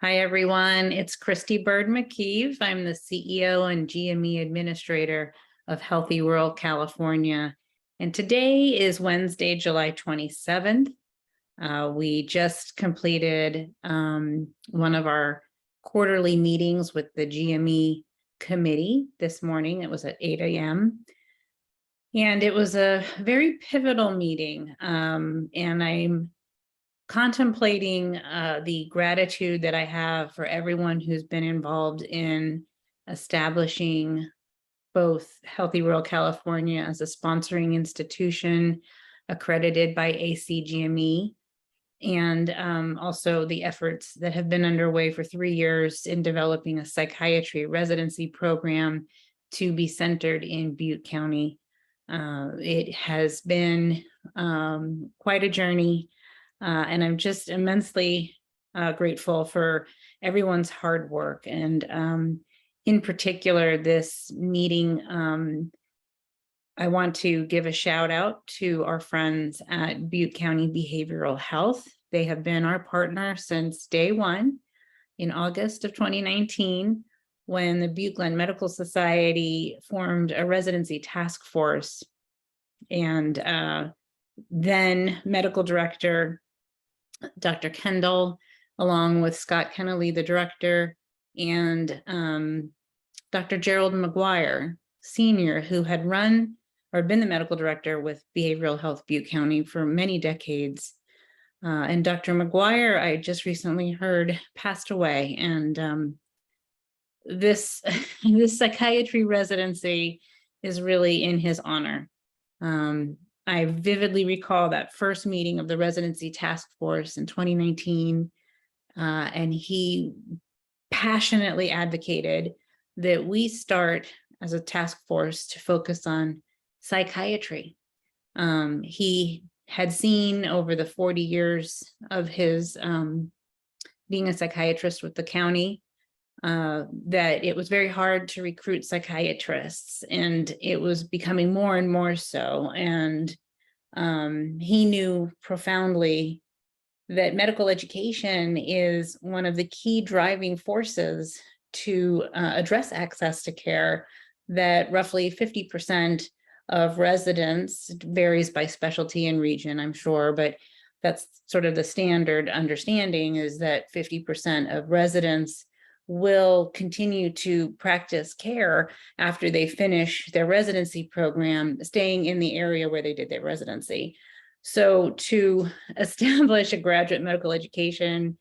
Hi, everyone. It's Kristy Bird MaKieve. I'm the CEO and GME Administrator of Healthy Rural California. And today is Wednesday, July 27th. We just completed one of our quarterly meetings with the GME committee this morning. It was at 8 a.m. And it was a very pivotal meeting. And I'm contemplating the gratitude that I have for everyone who's been involved in establishing both Healthy Rural California as a sponsoring institution accredited by ACGME, and also the efforts that have been underway for 3 years in developing a psychiatry residency program to be centered in Butte County. It has been quite a journey. And I'm just immensely grateful for everyone's hard work. And in particular, this meeting, I want to give a shout out to our friends at Butte County Behavioral Health. They have been our partner since day one in August of 2019, when the Butte-Glenn Medical Society formed a residency task force. And then medical director Dr. Kendall, along with Scott Kennelly, the director, and Dr. Gerald Maguire, Sr., who had run or been the medical director with Behavioral Health Butte County for many decades. And Dr. Maguire, I just recently heard, passed away. And this psychiatry residency is really in his honor. I vividly recall that first meeting of the residency task force in 2019, and he passionately advocated that we start as a task force to focus on psychiatry. He had seen over the 40 years of his being a psychiatrist with the county that it was very hard to recruit psychiatrists, and it was becoming more and more so. And he knew profoundly that medical education is one of the key driving forces to address access to care, that roughly 50% of residents, varies by specialty and region, I'm sure, but that's sort of the standard understanding, is that 50% of residents will continue to practice care after they finish their residency program, staying in the area where they did their residency. So to establish a graduate medical education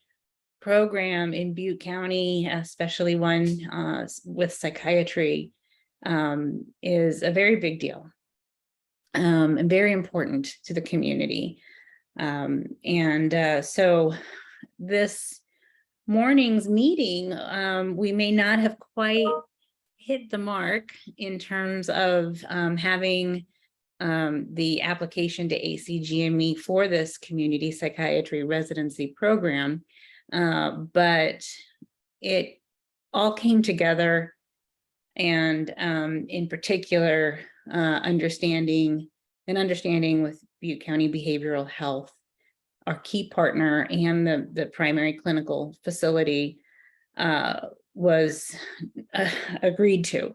program in Butte County, especially one with psychiatry, is a very big deal and very important to the community. So this morning's meeting, we may not have quite hit the mark in terms of having the application to ACGME for this community psychiatry residency program, but it all came together. And in particular, understanding with Butte County Behavioral Health, our key partner and the primary clinical facility, was agreed to.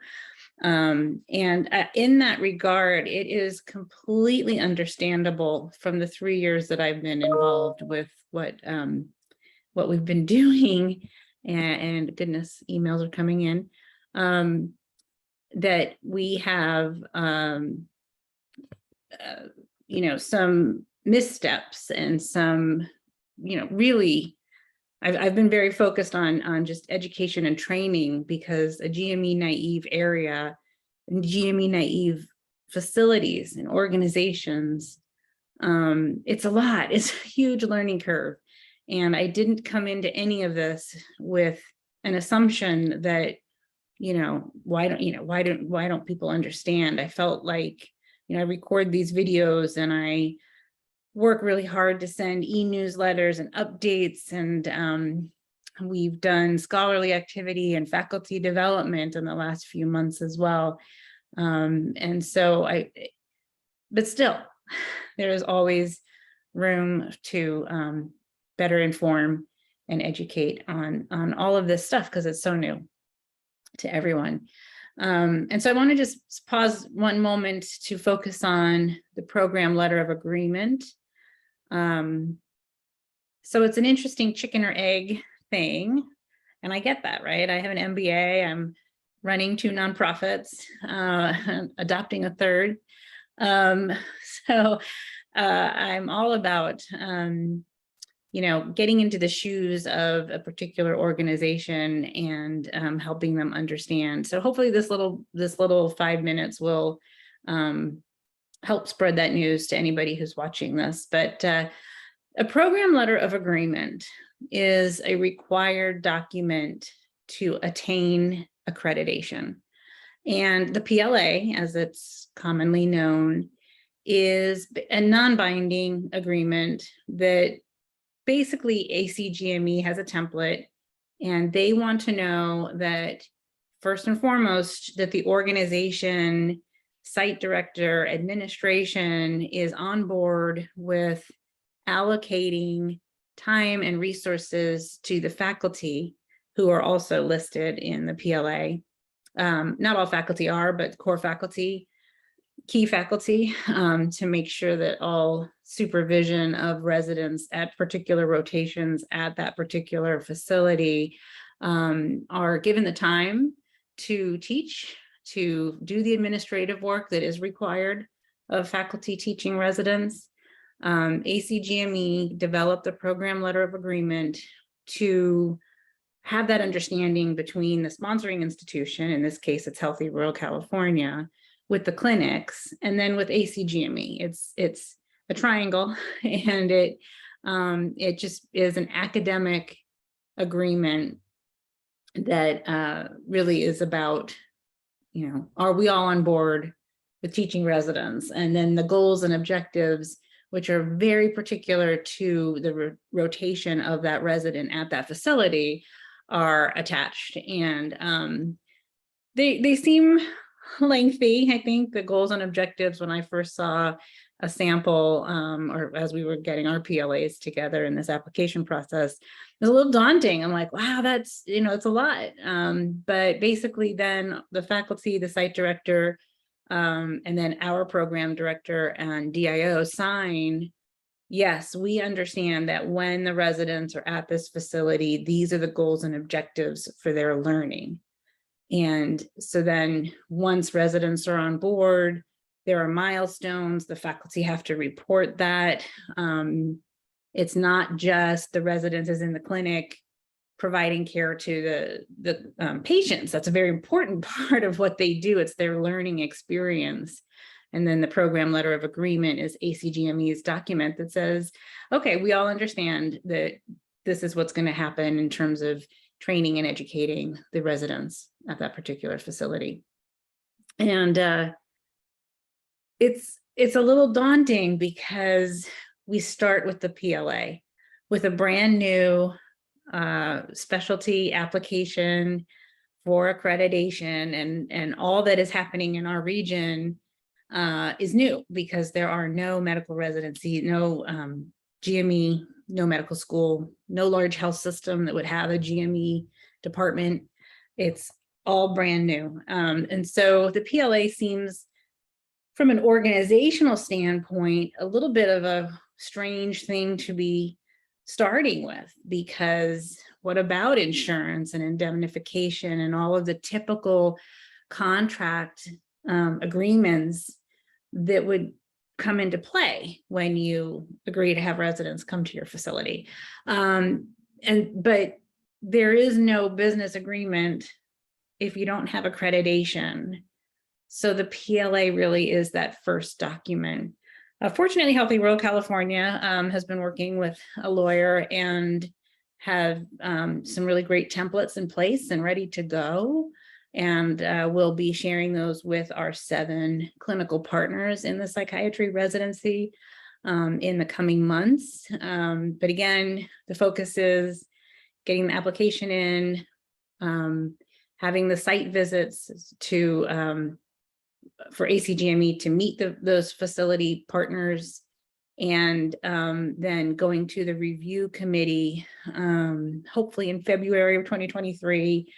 And in that regard, it is completely understandable from the 3 years that I've been involved with what we've been doing, and goodness, emails are coming in, that we have, some missteps and some, really, I've been very focused on just education and training, because a GME naive area and GME naive facilities and organizations, it's a lot. It's a huge learning curve. And I didn't come into any of this with an assumption that, why don't people understand? I felt like, I record these videos and I work really hard to send e-newsletters and updates, and we've done scholarly activity and faculty development in the last few months as well. And so but still, there is always room to better inform and educate on all of this stuff because it's so new to everyone. And so I want to just pause one moment to focus on the program letter of agreement. So it's an interesting chicken or egg thing. And I get that, right? I have an MBA, I'm running 2 nonprofits, adopting a third. So I'm all about, getting into the shoes of a particular organization and helping them understand. So hopefully this little 5 minutes will help spread that news to anybody who's watching this. But a program letter of agreement is a required document to attain accreditation. And the PLA, as it's commonly known, is a non-binding agreement that basically ACGME has a template, and they want to know that first and foremost, that the organization, site director, administration is on board with allocating time and resources to the faculty who are also listed in the PLA. Not all faculty are, but core faculty, key faculty, to make sure that all supervision of residents at particular rotations at that particular facility are given the time to teach, to do the administrative work that is required of faculty teaching residents. ACGME developed the program letter of agreement to have that understanding between the sponsoring institution, in this case, it's Healthy Rural California, with the clinics, and then with ACGME. It's a triangle, and it just is an academic agreement that really is about, are we all on board with teaching residents? And then the goals and objectives, which are very particular to the rotation of that resident at that facility, are attached. And they seem lengthy. I think the goals and objectives, when I first saw a sample, or as we were getting our PLAs together in this application process, it was a little daunting. I'm like, wow, that's, it's a lot. But basically then the faculty, the site director, and then our program director and DIO sign, yes, we understand that when the residents are at this facility, these are the goals and objectives for their learning. And so then once residents are on board, there are milestones, the faculty have to report that. It's not just the residents is in the clinic providing care to the patients. That's a very important part of what they do. It's their learning experience. And then the program letter of agreement is ACGME's document that says, okay, we all understand that this is what's going to happen in terms of training and educating the residents at that particular facility. And it's a little daunting because we start with the PLA with a brand new specialty application for accreditation, and all that is happening in our region is new because there are no medical residency, no GME, no medical school, no large health system that would have a GME department. It's all brand new. And so the PLA seems, from an organizational standpoint, a little bit of a strange thing to be starting with, because what about insurance and indemnification and all of the typical contract agreements that would come into play when you agree to have residents come to your facility? But there is no business agreement if you don't have accreditation. So the PLA really is that first document. Fortunately, Healthy Rural California has been working with a lawyer and have some really great templates in place and ready to go. And we'll be sharing those with our 7 clinical partners in the psychiatry residency in the coming months. But again, the focus is getting the application in, having the site visits to for ACGME to meet those facility partners and then going to the review committee, hopefully in February of 2023,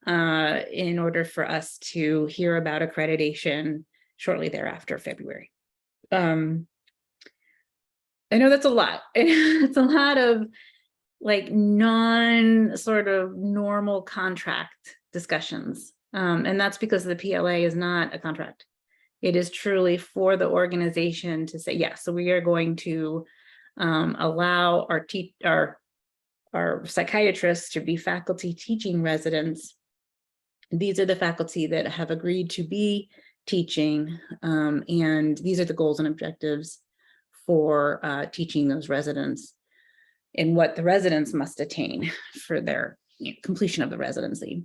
in order for us to hear about accreditation shortly thereafter, February. I know that's a lot. It's a lot of like non sort of normal contract discussions. And that's because the PLA is not a contract. It is truly for the organization to say, yes, so we are going to allow our psychiatrists to be faculty teaching residents. These are the faculty that have agreed to be teaching, and these are the goals and objectives for teaching those residents and what the residents must attain for their completion of the residency.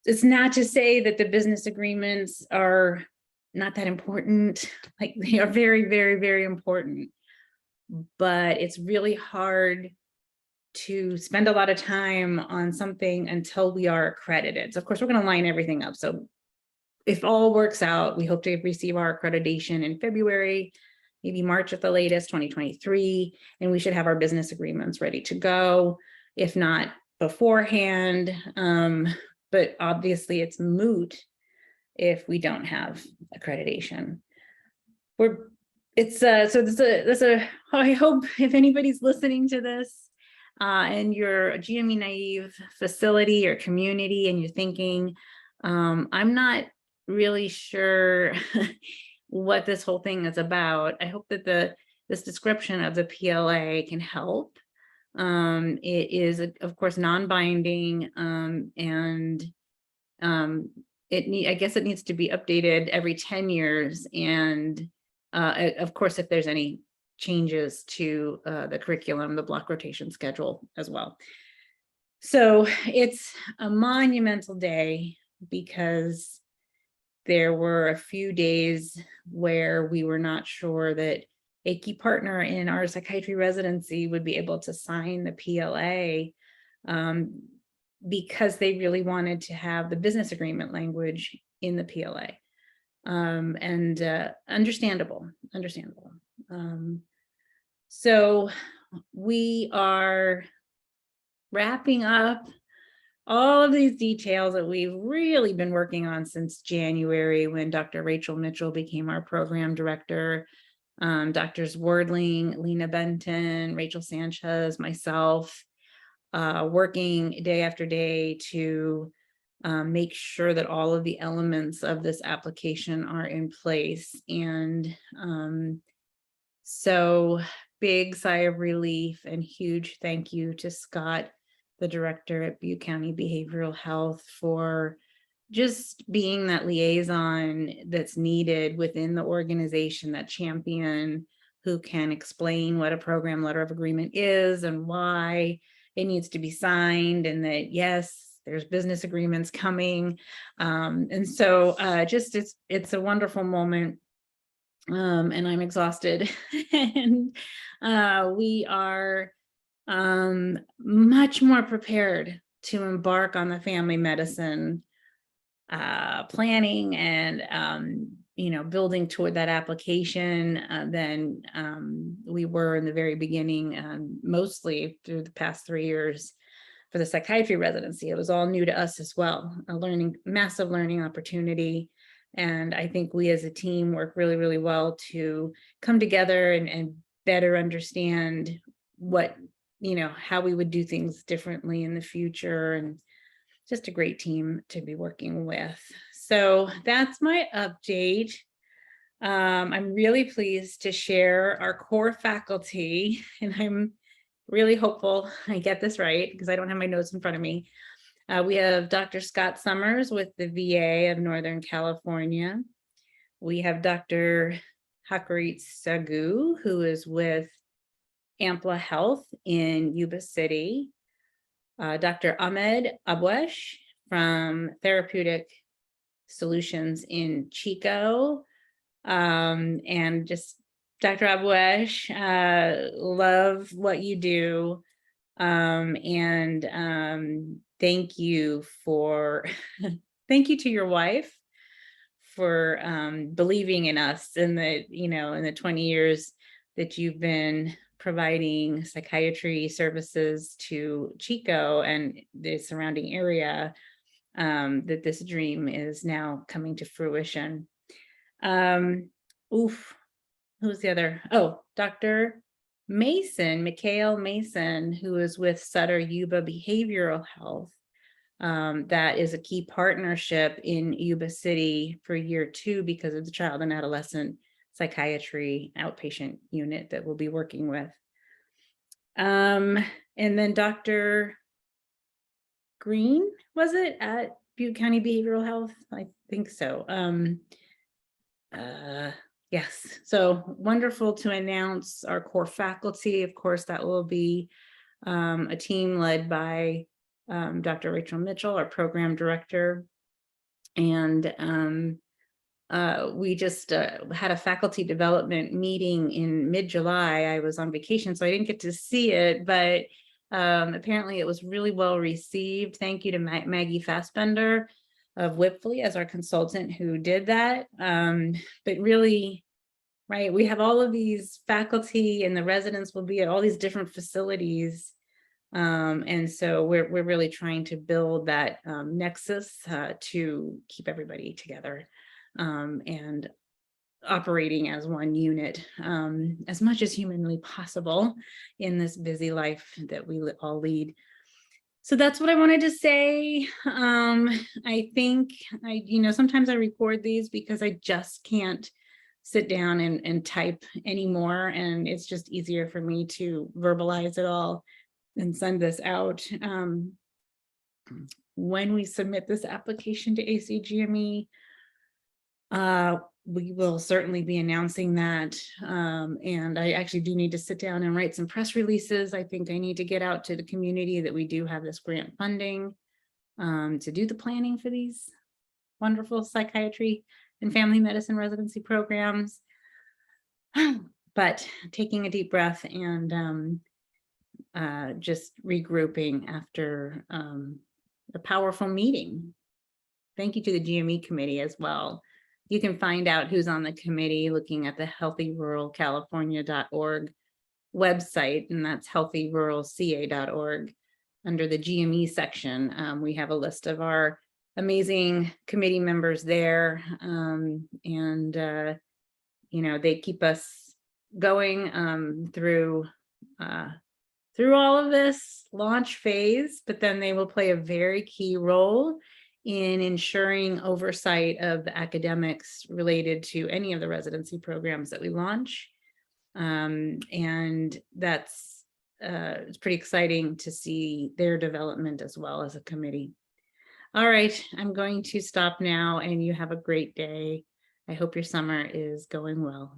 It's not to say that the business agreements are not that important. Like, they are very, very, very important, but it's really hard to spend a lot of time on something until we are accredited. So of course, we're going to line everything up. So if all works out, we hope to receive our accreditation in February, maybe March at the latest, 2023, and we should have our business agreements ready to go, if not beforehand. But obviously it's moot if we don't have accreditation. I hope if anybody's listening to this and you're a GME naive facility or community and you're thinking, I'm not really sure what this whole thing is about, I hope that this description of the PLA can help. It is, of course, non-binding, and I guess it needs to be updated every 10 years. And of course, if there's any changes to the curriculum, the block rotation schedule as well. So it's a monumental day because there were a few days where we were not sure that a key partner in our psychiatry residency would be able to sign the PLA, because they really wanted to have the business agreement language in the PLA. Understandable. So we are wrapping up all of these details that we've really been working on since January, when Dr. Rachel Mitchell became our program director. Drs. Wordling, Lena Benton, Rachel Sanchez, myself, working day after day to make sure that all of the elements of this application are in place. And so big sigh of relief and huge thank you to Scott, the director at Butte County Behavioral Health, for just being that liaison that's needed within the organization, that champion who can explain what a program letter of agreement is and why it needs to be signed, and that, yes, there's business agreements coming. And so it's a wonderful moment. And I'm exhausted. And we are much more prepared to embark on the family medicine planning and building toward that application than we were in the very beginning, mostly through the past 3 years for the psychiatry residency. It was all new to us as well, massive learning opportunity. And I think we as a team work really, really well to come together and better understand how we would do things differently in the future, and just a great team to be working with. So that's my update. I'm really pleased to share our core faculty, and I'm really hopeful I get this right because I don't have my notes in front of me. We have Dr. Scott Summers with the VA of Northern California. We have Dr. Hakurit Sagu, who is with Ampla Health in Yuba City. Dr. Ahmed Abwesh from Therapeutic Solutions in Chico. And just Dr. Abwesh, love what you do. Thank you thank you to your wife for believing in us in the 20 years that you've been providing psychiatry services to Chico and the surrounding area, that this dream is now coming to fruition. Who's the other? Oh, Dr. Mikhail Mason, who is with Sutter Yuba Behavioral Health. That is a key partnership in Yuba City for year 2 because of the child and adolescent psychiatry outpatient unit that we'll be working with. And then Dr. Green, was it, at Butte County Behavioral Health? I think so. Yes, so wonderful to announce our core faculty. Of course, that will be a team led by Dr. Rachel Mitchell, our program director. And we just had a faculty development meeting in mid-July. I was on vacation, so I didn't get to see it, but apparently it was really well received. Thank you to Maggie Fassbender of Whipfly as our consultant who did that. But really, right, we have all of these faculty and the residents will be at all these different facilities. And so we're really trying to build that nexus to keep everybody together and operating as one unit as much as humanly possible in this busy life that we all lead. So that's what I wanted to say. I think sometimes I record these because I just can't sit down and type anymore. And it's just easier for me to verbalize it all and send this out. When we submit this application to ACGME, we will certainly be announcing that. And I actually do need to sit down and write some press releases. I think I need to get out to the community that we do have this grant funding to do the planning for these wonderful psychiatry and family medicine residency programs. But taking a deep breath and just regrouping after a powerful meeting. Thank you to the GME committee as well. You can find out who's on the committee looking at the healthyruralcalifornia.org website, and that's healthyruralca.org. Under the GME section, we have a list of our amazing committee members there, and they keep us going through all of this launch phase, but then they will play a very key role in ensuring oversight of the academics related to any of the residency programs that we launch. And that's it's pretty exciting to see their development as well as a committee. All right, I'm going to stop now, and you have a great day. I hope your summer is going well.